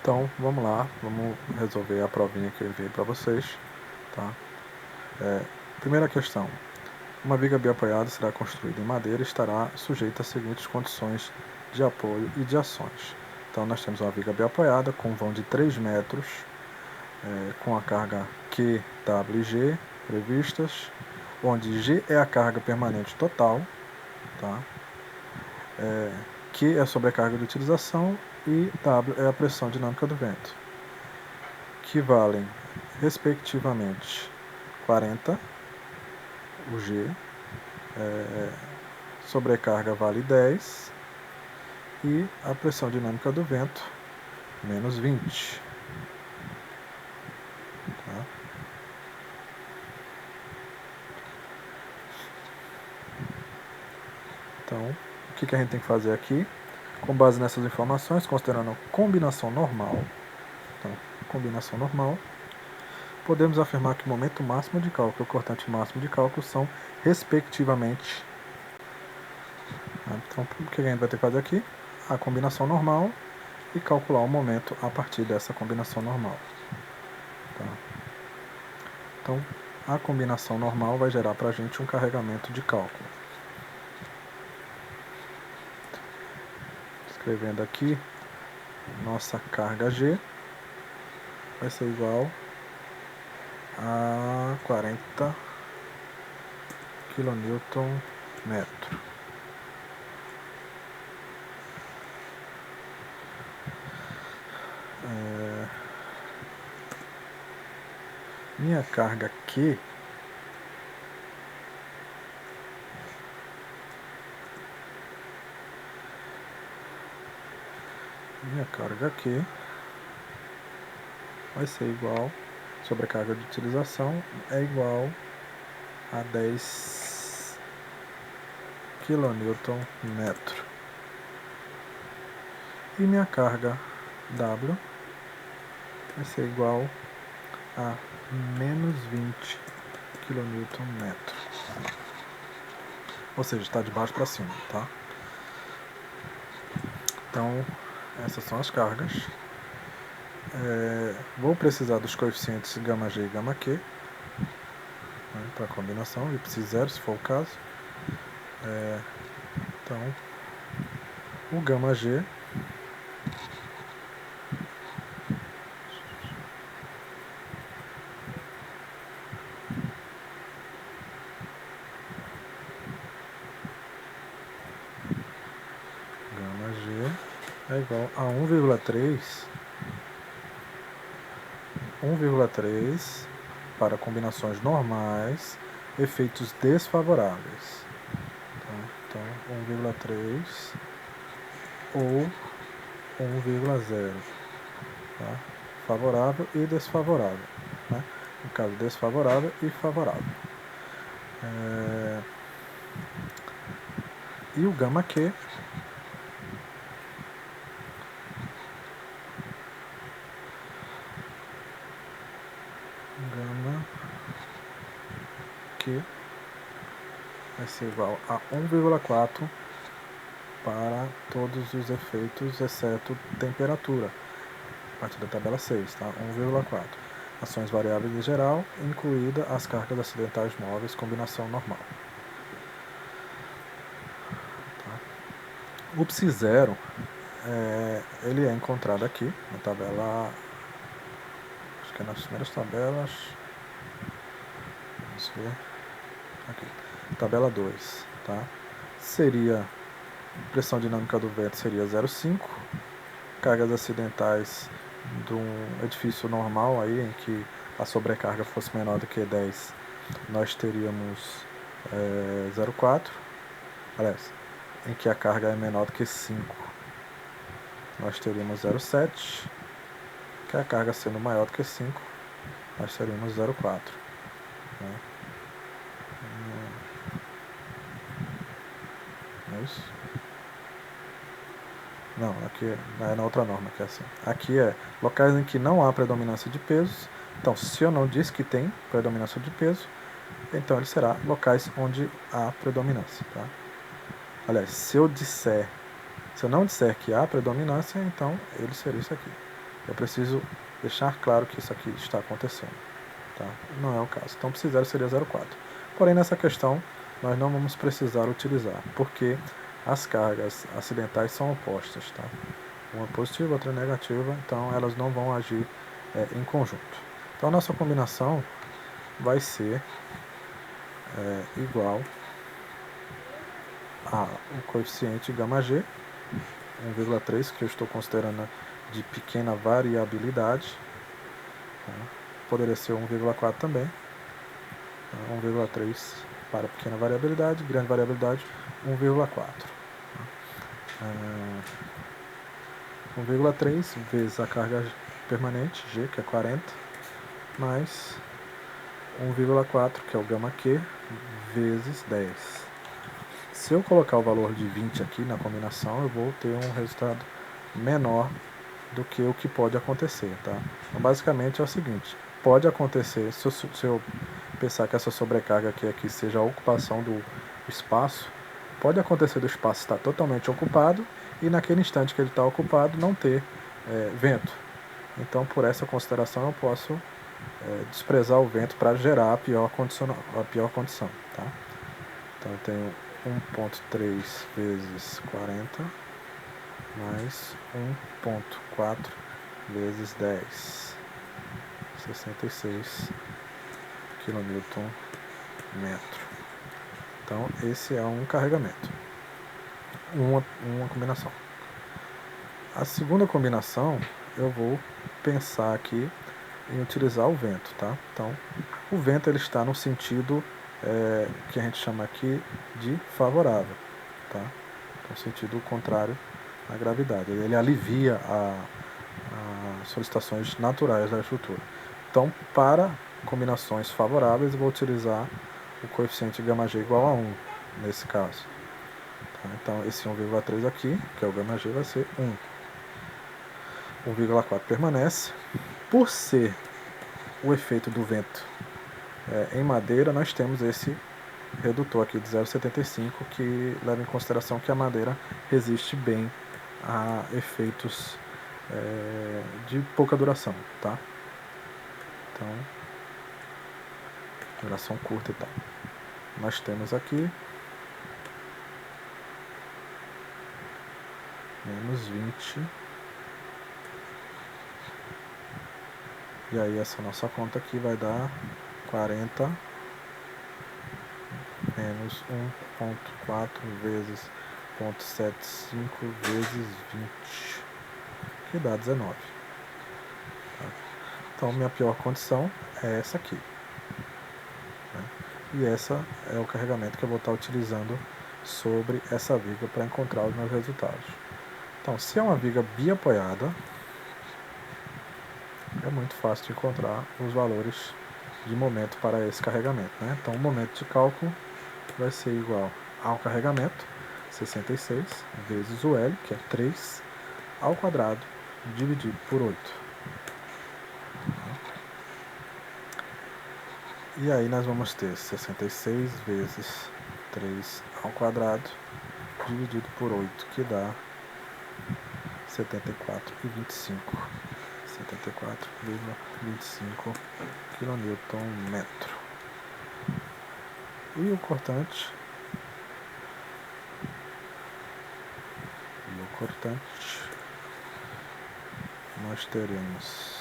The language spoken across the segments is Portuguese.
Então, vamos lá, vamos resolver a provinha que eu enviei para vocês, tá? Primeira questão. Uma viga biapoiada será construída em madeira e estará sujeita às seguintes condições de apoio e de ações. Então, nós temos uma viga biapoiada com um vão de 3 metros, com a carga Q, W e G previstas, onde G é a carga permanente total, tá? Q é a sobrecarga de utilização e W é a pressão dinâmica do vento, que valem, respectivamente, 40, o G, sobrecarga vale 10 e a pressão dinâmica do vento, menos 20. Tá? Então, o que a gente tem que fazer aqui? Com base nessas informações, considerando a combinação normal, então, podemos afirmar que o momento máximo de cálculo e o cortante máximo de cálculo são, respectivamente. Então, o que a gente vai ter que fazer aqui? A combinação normal e calcular o momento a partir dessa combinação normal. Tá? Então, a combinação normal vai gerar para a gente um carregamento de cálculo. Escrevendo aqui, nossa carga G vai ser igual a 40 kN/m. Minha carga Q vai ser igual, sobrecarga de utilização é igual a 10 kN/m. E minha carga W vai ser igual a menos 20 kN/m. Ou seja, está de baixo para cima, tá? Então, essas são as cargas. Vou precisar dos coeficientes γg e γq, né, para a combinação, e preciso zero se for o caso. Então, o γg é igual a 1,3 para combinações normais, efeitos desfavoráveis. Então 1,3 ou 1,0, tá? Favorável e desfavorável, né? No caso, desfavorável e favorável. E o γq vai ser igual a 1,4 para todos os efeitos, exceto temperatura, a partir da tabela 6, tá? 1,4. Ações variáveis em geral, incluída as cargas acidentais móveis, combinação normal. Tá? O psi0, ele é encontrado aqui na tabela, acho que é nas primeiras tabelas, vamos ver, aqui, tabela 2, tá? Seria, pressão dinâmica do vento seria 0,5, cargas acidentais de um edifício normal aí, em que a sobrecarga fosse menor do que 10, nós teríamos 0,4, aliás, em que a carga é menor do que 5, nós teríamos 0,7, que a carga sendo maior do que 5, nós teríamos 0,4. Né? Não é isso? Não, aqui é na outra norma que é assim. Aqui é locais em que não há predominância de pesos. Então, se eu não disse que tem predominância de peso, então ele será locais onde há predominância, tá? Aliás, se eu não disser que há predominância, então ele seria isso aqui. Eu preciso deixar claro que isso aqui está acontecendo, tá? Não é o caso. Então, psi0 seria 0,4. Porém, nessa questão, nós não vamos precisar utilizar, porque as cargas acidentais são opostas, tá? Uma positiva, outra negativa, então elas não vão agir em conjunto. Então, a nossa combinação vai ser igual ao coeficiente γg, 1,3, que eu estou considerando de pequena variabilidade, tá? Poderia ser 1,4 também, tá? 1,3 para pequena variabilidade, grande variabilidade 1,4. 1,3 vezes a carga permanente, G, que é 40, mais 1,4, que é o γq, vezes 10. Se eu colocar o valor de 20 aqui na combinação, eu vou ter um resultado menor do que o que pode acontecer, tá? Então, basicamente é o seguinte, pode acontecer, se eu pensar que essa sobrecarga aqui seja a ocupação do espaço, pode acontecer do espaço estar totalmente ocupado e naquele instante que ele está ocupado não ter vento. Então, por essa consideração, eu posso desprezar o vento para gerar a pior condição, tá? Então, eu tenho 1,3 vezes 40 mais 1,4 vezes 10, 66 kN metro. Então, esse é um carregamento, uma combinação. A segunda combinação, eu vou pensar aqui em utilizar o vento, tá? Então, o vento ele está no sentido que a gente chama aqui de favorável, tá? No sentido contrário à gravidade. Ele alivia as solicitações naturais da estrutura. Então, para combinações favoráveis, eu vou utilizar o coeficiente γg igual a 1, nesse caso. Tá? Então, esse 1,3 aqui, que é o γg, vai ser 1. 1,4 permanece. Por ser o efeito do vento em madeira, nós temos esse redutor aqui de 0,75, que leva em consideração que a madeira resiste bem a efeitos de pouca duração, tá? Então, duração curta e tal. Nós temos aqui menos 20. E aí essa nossa conta aqui vai dar 40 menos 1,4 vezes 0,75 vezes 20, que dá 19. Tá? Então, minha pior condição é essa aqui. Né? E essa é o carregamento que eu vou estar utilizando sobre essa viga para encontrar os meus resultados. Então, se é uma viga biapoiada, é muito fácil de encontrar os valores de momento para esse carregamento, né? Então, o momento de cálculo vai ser igual ao carregamento, 66, vezes o L, que é 3, ao quadrado, dividido por 8. E aí nós vamos ter 66 vezes 3 ao quadrado, dividido por 8, que dá 74,25. 74,25 kN metro. E o cortante? Nós teremos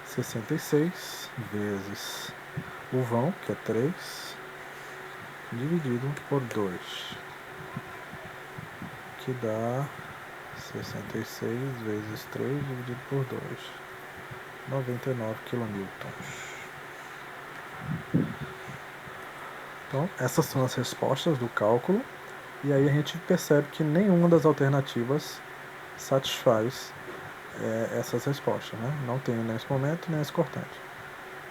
66 vezes o vão, que é 3, dividido por 2, que dá 66 vezes 3 dividido por 2, 99 kN. Então, essas são as respostas do cálculo, e aí a gente percebe que nenhuma das alternativas satisfaz essas respostas, né? Não tenho nesse momento nem esse cortante.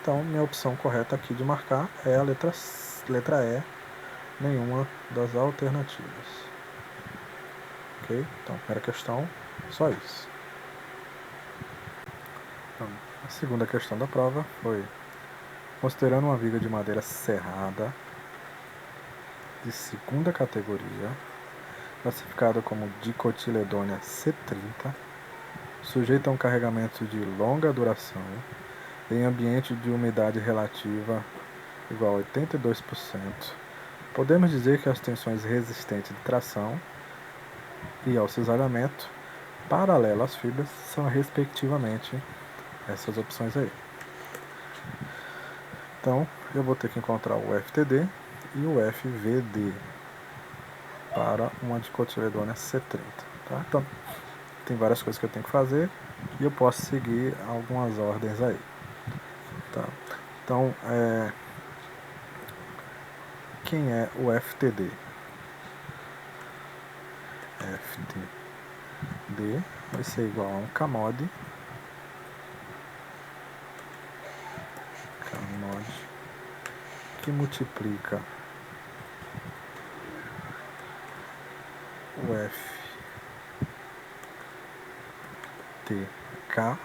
Então, minha opção correta aqui de marcar é a letra E, nenhuma das alternativas. Ok? Então, primeira questão, só isso. Então, a segunda questão da prova foi: considerando uma viga de madeira serrada de segunda categoria, classificada como dicotiledônia C30, sujeita a um carregamento de longa duração, em ambiente de umidade relativa igual a 82%, podemos dizer que as tensões resistentes de tração e ao cisalhamento paralelo às fibras são respectivamente essas opções aí. Então, eu vou ter que encontrar o FTD e o FVD para uma dicotiledônia C30. Tá? Então, tem várias coisas que eu tenho que fazer e eu posso seguir algumas ordens aí. Tá? Então, quem é o FTD? FTD vai ser igual a um CAMOD que multiplica o FTK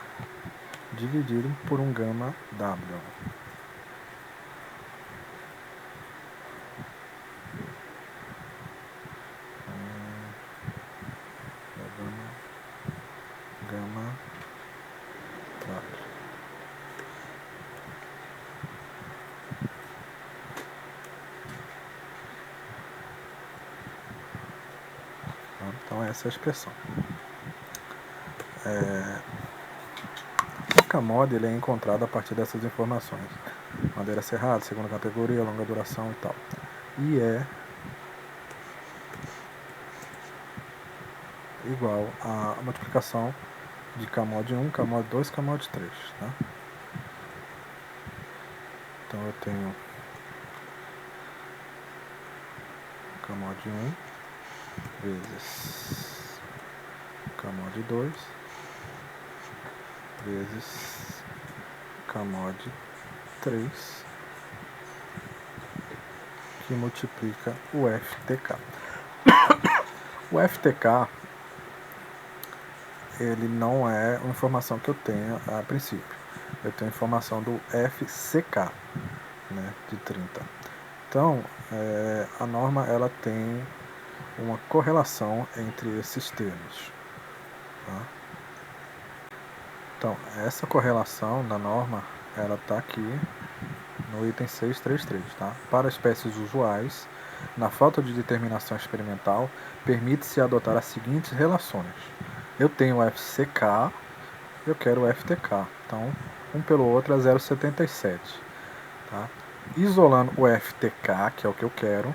dividido por um gama W. Gama W. Então essa é a expressão. O CAMOD ele é encontrado a partir dessas informações. Madeira serrada, segunda categoria, longa duração e tal. E é igual à multiplicação de CAMOD 1, CAMOD 2, CAMOD 3. Tá? Então eu tenho CAMOD 1 vezes CAMOD 2 vezes CAMOD 3 que multiplica o FTK. O FTK ele não é uma informação que eu tenho a princípio. Eu tenho informação do FCK, né, de 30. Então, a norma ela tem uma correlação entre esses termos. Tá? Então, essa correlação da norma ela está aqui no item 633. Tá? Para espécies usuais, na falta de determinação experimental, permite-se adotar as seguintes relações. Eu tenho o FCK, eu quero o FTK. Então, um pelo outro é 0,77. Tá? Isolando o FTK, que é o que eu quero,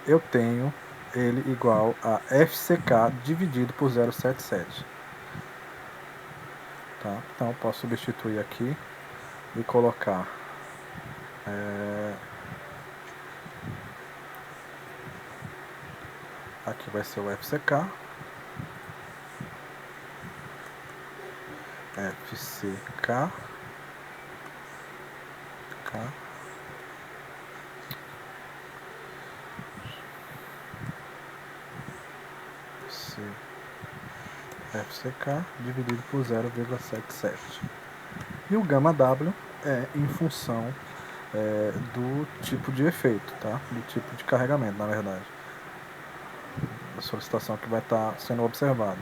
eu tenho ele igual a FCK dividido por 0,77. Tá? Então, eu posso substituir aqui e colocar aqui vai ser o FCK, FCK, FCK dividido por 0,77. E o gama W é em função do tipo de efeito, tá? Do tipo de carregamento, na verdade. A solicitação que vai estar sendo observada.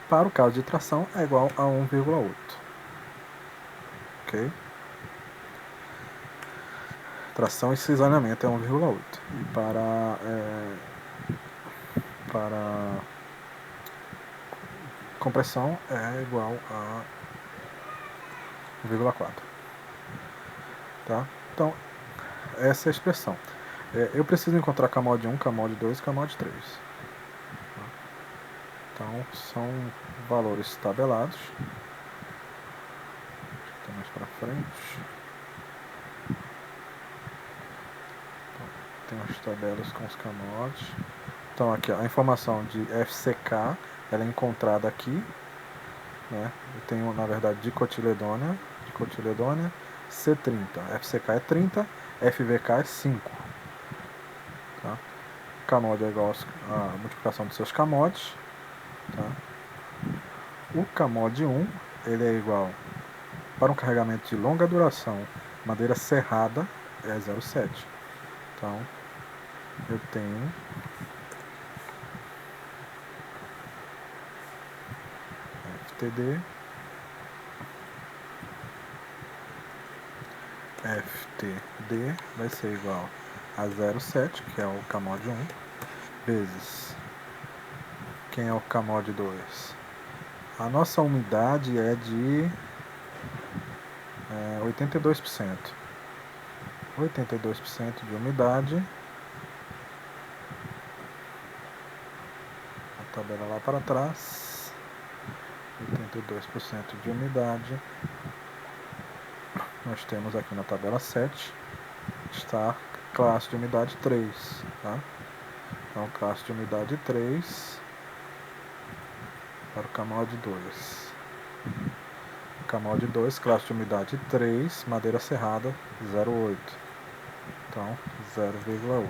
Para o caso de tração, é igual a 1,8. Ok? Tração e cisalhamento é 1,8. E para compressão é igual a 1,4. Tá? Então, essa é a expressão. Eu preciso encontrar CAMOD 1, CAMOD 2 e CAMOD 3. Então, são valores tabelados. Então, mais para frente. Então, tem as tabelas com os CAMODs. Então, aqui ó, a informação de FCK ela é encontrada aqui. Né? Eu tenho, na verdade, dicotiledônia C30. FCK é 30, FVK é 5. Tá? CAMOD é igual à multiplicação dos seus CAMODs. Tá? O CAMOD 1 ele é igual, para um carregamento de longa duração, madeira serrada, é 0,7. Então, eu tenho FTD vai ser igual a 0,7, que é o CAMOD 1, vezes, quem é o CAMOD 2? A nossa umidade é de 82%. 82% de umidade. A tabela lá para trás. 82% de umidade. Nós temos aqui na tabela 7, está classe de umidade 3, tá? Então, classe de umidade 3 para o CAMOD 2. CAMOD 2, classe de umidade 3, madeira serrada 0,8. Então, 0,8.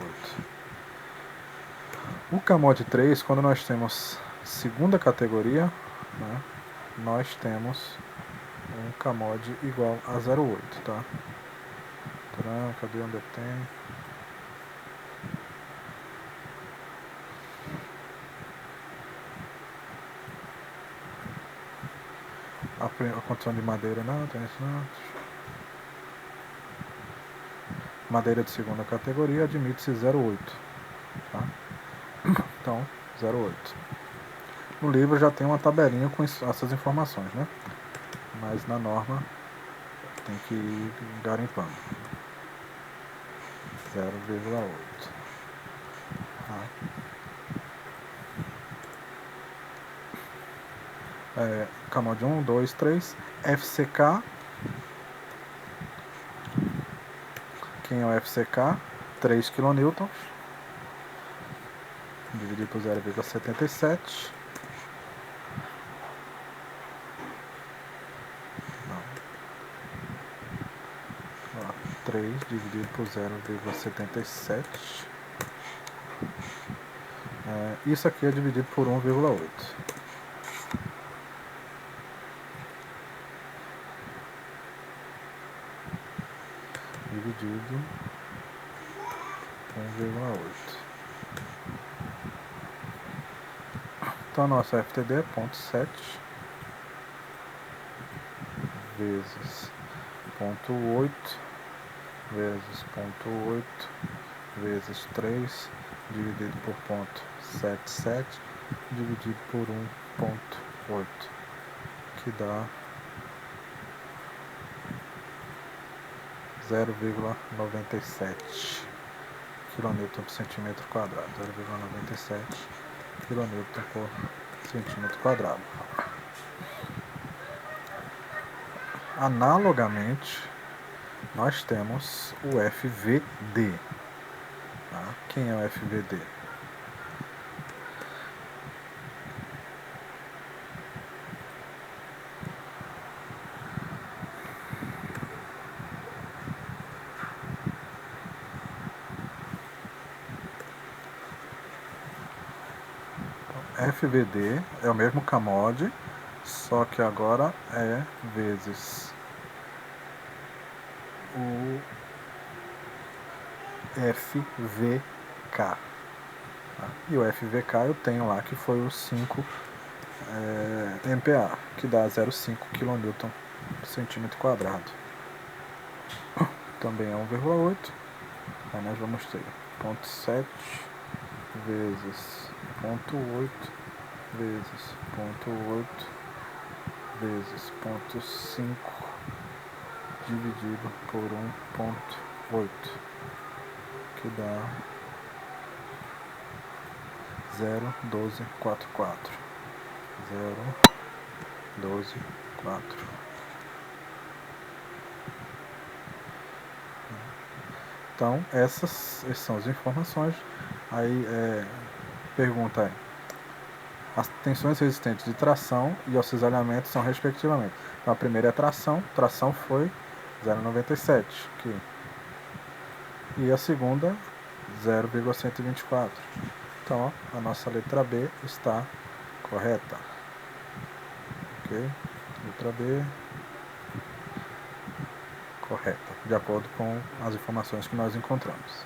O CAMOD 3, quando nós temos segunda categoria, né, nós temos um CAMOD igual a 0,8, tá? Cadê onde tem? A condição de madeira não, tem isso não. Madeira de segunda categoria admite-se 0,8, tá? Então, 0,8. No livro já tem uma tabelinha com essas informações, né? Mas na norma tem que ir garimpando. 0,8. Tá? CAMOD 1, 2, 3. FCK. Quem é o FCK? 3 kN. Dividido por 0,77. 3 dividido por 0,77. Isso aqui é dividido por 1,8. Dividido 1,8. Então, nosso FTD é 0,7 vezes 0,8 vezes 0,8 vezes 3 dividido por 0,77 dividido por 1,8, que dá 0,97 kN por centímetro quadrado. 0,97 kN por centímetro quadrado. Analogamente, nós temos o FVD. Tá? Quem é o FVD? FVD é o mesmo CAMOD, só que agora é vezes o FVK. Tá? E o FVK eu tenho lá que foi o 5 MPa, que dá 0,5 kN por centímetro quadrado. Também é 1,8. Aí nós vamos ter 0,7 vezes 0,8 vezes 0,8 vezes 0,5 dividido por 1,8, que dá 0,1244. 0,1244. Então, essas são as informações. Aí, pergunta aí. As tensões resistentes de tração e ao cisalhamento são respectivamente. Então, a primeira é tração foi 0,97 aqui. E a segunda, 0,124. Então, a nossa letra B está correta. Ok? Letra B correta, de acordo com as informações que nós encontramos.